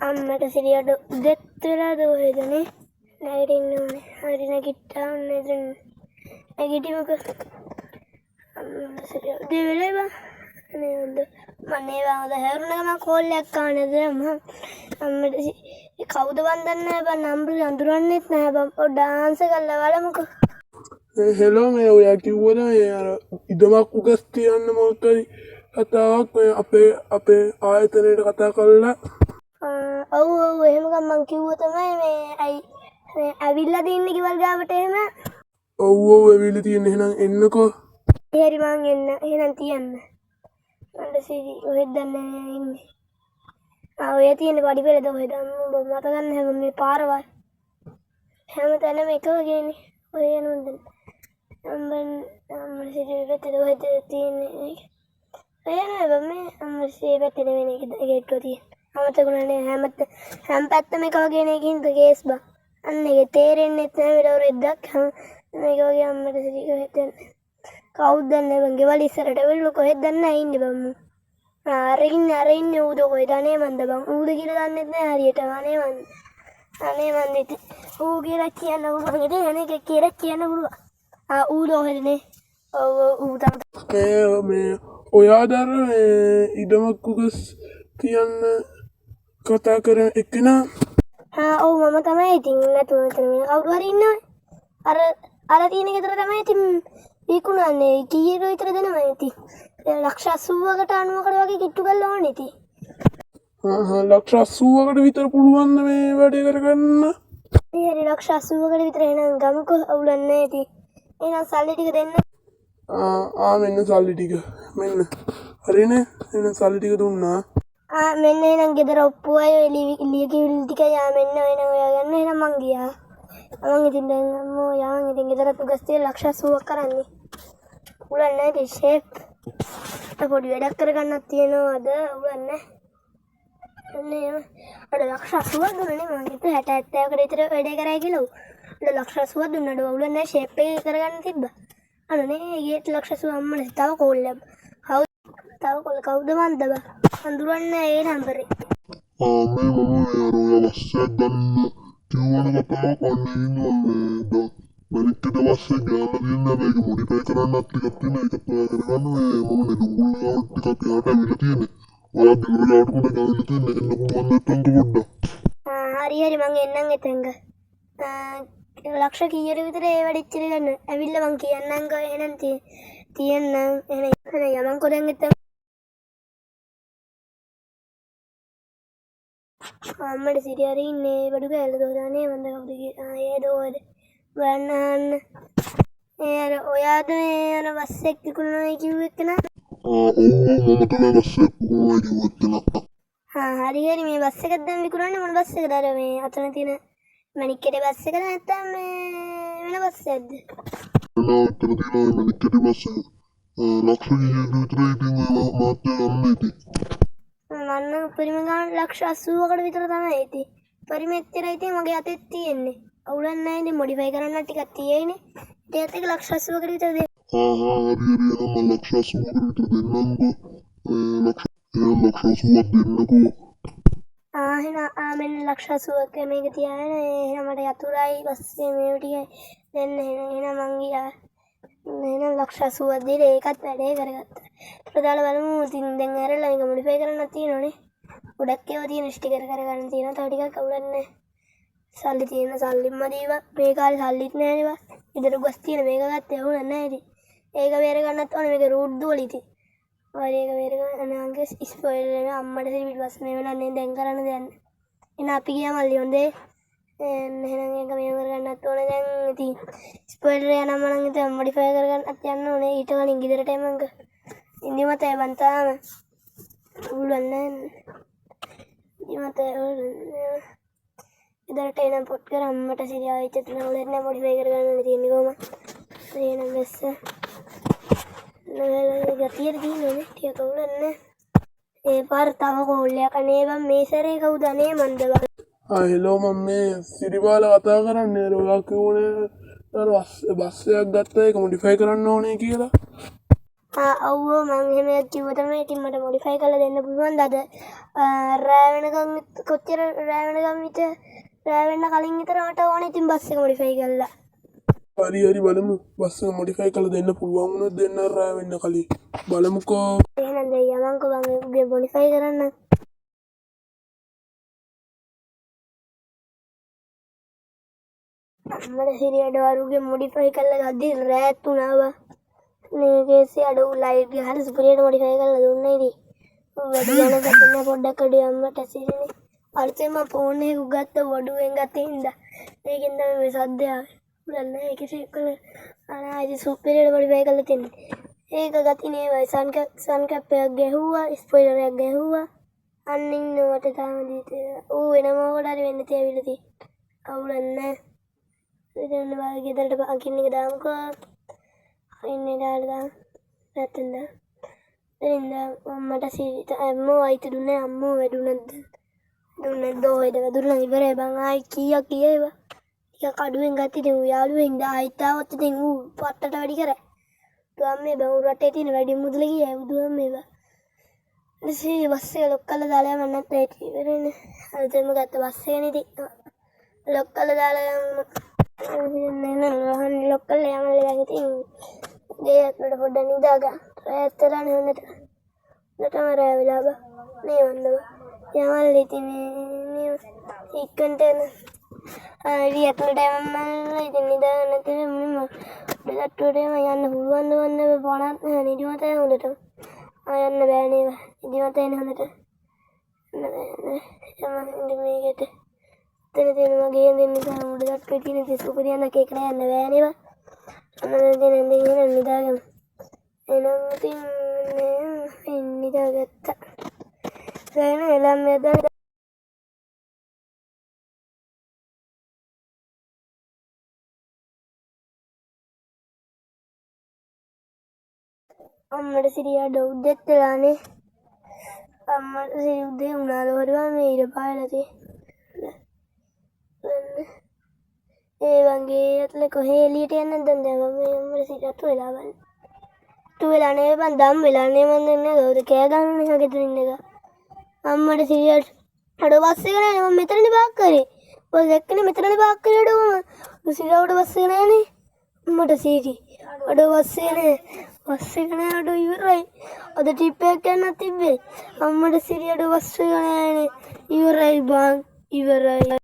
අම්මට සිරියට උදෙත් වෙලා දෝහෙදනේ නැගිටින්න ඕනේ. හරි නැගිට්ටා ඕනේ දැන්. නැගිටිමුක. අම්මට සිරිය උදේ වෙලේ බා. නේද? මන්නේ වහද හැරුණා මම කෝල් එකක් ආනද අම්මට කවුද වන්දන්නේ නැහැ බං නම්බර අඳුරන්නෙත් නැහැ බං. පොඩ ඩාන්ස් කරලා බලමුකෝ. හෙලෝ මේ ඔයා කිව්වද මේ අර ඉදමක් උගස් තියන්න මොකද කතාවක් මේ අපේ ආයතනයට කතා කරලා ඔව් එහෙම ගමන් කිව්වා තමයි මේ අයි මේ ඇවිල්ලා දින්නේ කිවල් ගාවට එහෙම. ඔව් ඇවිල්ලා තියෙන එහෙනම් එන්නකෝ. හරි මං එන්න එහෙනම් තියන්න. මන්ද සිරි ඔහෙත් දන්නේ ඉන්නේ. ඔය තියෙන පඩි පෙළද ඔහෙ මම මත ගන්න හැම මේ පාරවල් හැමතැනම එක වගේනේ. ඔය යනුන්ද අම්මන් සිරි වෙතද ඔහෙද තියෙන්නේ. ඔය නෑ මේ අම්මන් සිරි වෙතද වෙන එක තියෙන. අමතකුණනේ හැම පැත්තම එක වගේ නේකින්ද කේස් බා. අන්න ඒක තේරෙන්නේ නැහැ විතර එද්දක් මේක වගේ අම්මට සිරි කොහෙද කවුද දන්නේ බං ගෙවල් ඉස්සරට වෙල්ල කොහෙද දන්නේ ඉන්නේ බං. අර ඉන්නේ ඌද කොහෙද අනේ මන්ද බං ඌද කියලා දන්නෙත් නැහැ හරියටම අනේ මන්ද ඉතින් ඌ කියලා කියන්න පුළුවන් ඉතින් අනේ කියලා කියන්න පුළුවන්. ඌද කොහෙදනේ ඌ තමයි මේ ඔයාදර ඉදමක් උගස් තියන්න කතා කරන එක්කෙනා. ඔව් මම තමයි ඉතින් නැතුව මෙතන වෙන කවුරු හරි ඉන්නවනේ. අර තියෙන ගෙදර තමයි ඉතින් විකුණන්නේ. කීයක විතර දෙනවා ඉතින්. ලක්ෂ 80කට 90කට වගේ කිට්ටු කරලා ඕනේ ඉතින්. ලක්ෂ 80කට විතර පුළුවන් මේ වැඩේ කරගන්න. හරි ලක්ෂ 80කට විතර එනං ගමුකෝ අවුලක් නැහැ ඉතින්. එහෙනම් සල්ලි ටික දෙන්න. මෙන්න සල්ලි ටික. මෙන්න. හරිනේ. එහෙනම් සල්ලි ටික දුන්නා. මෙන්න එහෙනම් ගෙදර ඔප්පුවයි එළිය කිවිල් ටික යා මෙන්න එහෙනම් ඔයා ගන්න එහෙනම් මං ගියා. මං ඉතින් දැන් අම්මෝ යාන් ඉතින් ගෙදරත් උගස් තියලා ලක්ෂ 80ක් කරන්නේ. උලන්නේ නැහැ ඉතින් ෂේප්. පොඩි වැඩක් කරගන්නත් තියෙනවා අද උලන්නේ. අනේ අර ලක්ෂ 80ක් දුන්නනේ මං හිතුවා 60 70කට විතර වැඩේ කරයි කියලා. අර ලක්ෂ 80ක් දුන්නාට උලන්නේ නැහැ ෂේප් එක කරගන්න තිබ්බා. අනේ ඊට ලක්ෂ 80 අම්මනේ තව කෝල් එක. තව කොල්ල කවුද මන්ද බා අඳුරන්නේ ඒ නම්බරේ. මේ මම ඔයා වස්සයක් ගන්න කිව්වන කතාවක් අන්නේ ඉන්නවා මැනික්කට වස්සේ ගාලා දින්න මේක මොඩිෆයි කරන්නත් ටිකක් තියෙන ඒකත් ඔයා කරගන්න මේ මම නෙළුම් ටිකක් යාට ඇවිල්ලා තියෙන්නේ. ඔයා ගෙදර යාට උඩ ගාලා තියෙන්නේ එන්න පුළුවන් නැත්නම් පොඩ්ඩක්. හරි මං එන්නම් එතෙන්ග. ලක්ෂ කීයට විතර ඒ වැඩිච්ච ගන්න ඇවිල්ලා මං කියන්නම්කෝ එහෙනම් තියන්න එහෙනම් යමන් කොහෙන් එතන අම්මට සිරිය හරි ඉන්නේ බඩු කෑල්ල දෝදානේ මන්ද කවුද ඒ දෝද වන්නන්න අර ඔයාද අර බස් එක විකුණනවා කිව්ව එක නා මම තමයි බස් එක විකුණනවා කිව්ව එක නා හරි මේ බස් එකක් දැන් විකුණන්නේ මොන බස් එකද අර මේ අතන තියෙන මණික්කේ බස් එකද නැත්නම් මේ වෙන බස් එකක්ද අතන තියෙන මණික්කේ බස් එක ලක්ෂ කීයකට විතර ඉතින් මාත්‍ය ගන්න ඉතින් මන්න උපරිම ගාන ලක්ෂ 80කට විතර තමයි ඉතින්. පරිමෙච්චර ඉතින් මගේ අතේ තියෙන්නේ. අවුලක් නැහැ ඉතින් මොඩිෆයි කරන්න ටිකක් තියෙයිනේ. ඒත් එක ලක්ෂ 80කට විතර දෙන්න. හරි මම ලක්ෂ 80කට විතර දෙන්නම්කෝ. ලක්ෂ 80ක් දෙන්නකෝ. එහෙනම් මෙන්න ලක්ෂ 80ක් මේක තියාගෙන එහෙනම් මට යතුරුයි පස්සේ මේව ටික දෙන්න එහෙනම් මං ගියා. එහෙනම් ලක්ෂ 80ක් දීලා ඒකත් වැඩේ කරගත්තා. ප්‍රදාල බලමු ඉතින් දැන් ඇරලා මේක මොඩිෆයි කරන්නත් තියෙනවනේ. ගොඩක් ඒවා තියෙන ස්ටිකර් කරගන්න තියෙනවා. තව ටිකක් අවුලක් නැහැ. සල්ලි තියෙන සල්ලිම දීවා. මේ කාලේ සල්ලිත් නැහැ නේ බා. ඉදර ගොස් තියෙන මේක ගත්තේ අවුලක් නැහැ ඉතින්. ඒක වෙර ගන්නත් ඕනේ මේක රූට් දුවල ඉතින්. ඔය ඒක වෙර ගන්න අනංගේ ස්පොයිලර් එක අම්මට සිරිපිට පස්සේ මේ වෙනන්නේ දැන් කරන්න දෙන්න. එන අපි ගියා මල්ලි හොඳේ. එහෙනම් ඒක මේව කරගන්නත් ඕනේ දැන් ඉතින් ස්පොයිලර් එක නම් මම ඉතින් මොඩිෆයි කරගන්නත් යන්න ඕනේ ඊට කලින් ගෙදරට එමන්ක ඉන්දිමත බන්තාම උලන්නේ ඉන්දිමත ගෙදරට එන පොට් කර අම්මට සිරියා වෙච්ච තුන උලෙන් මොඩිෆයි කරගන්න තියෙන්නේ කොහමද එහෙනම් බැස්ස නෑ ගතියට තියෙන්නේ ටික උලන්නේ ඒ පාර තව කෝල් එකක් අනේ බං මේ සැරේ කවුද අනේ මන්ද බං හෙලෝ මම මේ සිරිපාල කතා කරන්නේ ඔයා කිව්වනේ අර බස් එකක් ගත්තා ඒක මොඩිෆයි කරන්න ඕනේ කියලා. ඔව් මම එහෙම කිව්ව තමයි. ඉතින් මට මොඩිෆයි කරලා දෙන්න පුළුවන් අද රෑ වෙනකම් කොච්චර රෑ වෙනකම් රෑ වෙන්න කලින් විතර මට ඕනේ. ඉතින් බස් එක මොඩිෆයි කරලා හරි බලමු. බස් එක මොඩිෆයි කරලා දෙන්න පුළුවන් වුණොත් දෙන්න රෑ වෙන්න කලින්. බලමුකෝ. එහෙනම් දැන් යමන්කෝ මම උගේ මොඩිෆයි කරන්න. අම්මට සිරියට වරුගේ මොඩිෆයි කරලා ගද්දි රෑත් වුණාවා. මේකේ අඩු ලයිට් ගහලා සුපිරියට මොඩිෆයි කරලා දුන්නා ඉතින්. වැඩි යන ගන්න පොඩ්ඩක් අඩු අම්මට සිරිනේ. අලුතෙන් මම ෆෝන් එකක් ගත්ත වඩුවෙන් ගත්තේ හින්දා. ඒකෙන් තමයි මේ සද්ද ආවේ. බලන්න ඒකේ සෙකල අනායි සුපිරියට මොඩිෆයි කරලා තින්නේ. ඒක ගතිනේ වයි සන් කැප් එකක් ගැහුවා, ස්පොයිලර් එකක් ගැහුවා. අන්න ඉන්නවට තාම දීතේ. ඌ වෙන මොකටද හරි වෙන්න තියවිලා තියෙන්නේ. අවුලන්නේ. ඉතින් ඔන්න ගෙදරට අකින්න එක දාමුකෝ. ඉන්නේ දාලා නැත්තඳ. එන්න මම්මට සීරිත අම්මෝ අයිති දුන්නේ අම්මෝ වැඩුණාද? දුන්නේ දෝහෙද වැදුණා ඉවරයි බං ආයි කීයක් කියේවා. ටික කඩුවෙන් ගත්ත ඉතින් ඌ යාළුවෙන් ඉඳ ආයිත් ආවොත් ඉතින් ඌ පට්ටට වැඩි කරයි. දුවන්නේ බං රටේ තියෙන වැඩි මුදල ගියා දුවන්නේ බා. ඉතින් බස් එක ලොක් කරලා දාලා යන්න නැත්නම් ඒක ඉවරනේ. අලුතෙන්ම ගත්ත බස් එකනේ ඉතින් ලොක් කරලා දාලා යන්න ලොක් කරලා යන්න දැන් ඉතින් ගේ වල පොඩ්ඩක් නිදාගන්න. රැස්තරනේ හොඳට. නටම රෑ වෙලා බා. මේ වන්දව. යමල් ඉතින් මේ ඉක්කන්ට ආයි අතට යන්න ඉතින් නිදාගන්න නැත්නම් මම බෙලට්ටුවේම යන්න පුළුවන් වන්ද පොණක් නැහැ නිදිමත හොඳට. යන්න බෑ නේද? නිදිමත එන හොඳට. යමන් මේකට තේරෙන මගේ දෙන්න නිසා උඩට පිටින් සුපිරියන්න කේක් නෑ යන්න බෑ නේද? අන්න දෙන්න නිදාගන්න. එනම් ඉතින් නිදාගත්තා. දැන් එළම් මෙදා අම්මට සිරියට උදෙත් වෙලානේ. අම්මට සිරි උදේ උනාද වරුවා මේ ඉර පායලා තියෙන්නේ. ඒ වගේ අතල කොහේ එළියට යන්නද දැන් මම අම්මට සිරියට වෙලා බලන්න. තු වෙලා නේ බං දම් වෙලා නේ මන් දෙන්නේ ගෞර කෑ ගන්න මේ ගෙදර ඉන්න එක. අම්මට සිරියට අඩ බස් එක නෑ මම මෙතනනේ පාක් කරේ. ඔය දැක්කනේ මෙතනනේ පාක් කරේ අඩ සිරියට බස් එක නෑනේ. අම්මට සිරි අඩ බස් එක නෑ. බස් එක නෑ අඩ ඉවරයි. අද ට්‍රිප් එකක් යන්න තිබ්බේ. අම්මට සිරියට බස් එක නෑනේ. ඉවරයි බං ඉවරයි.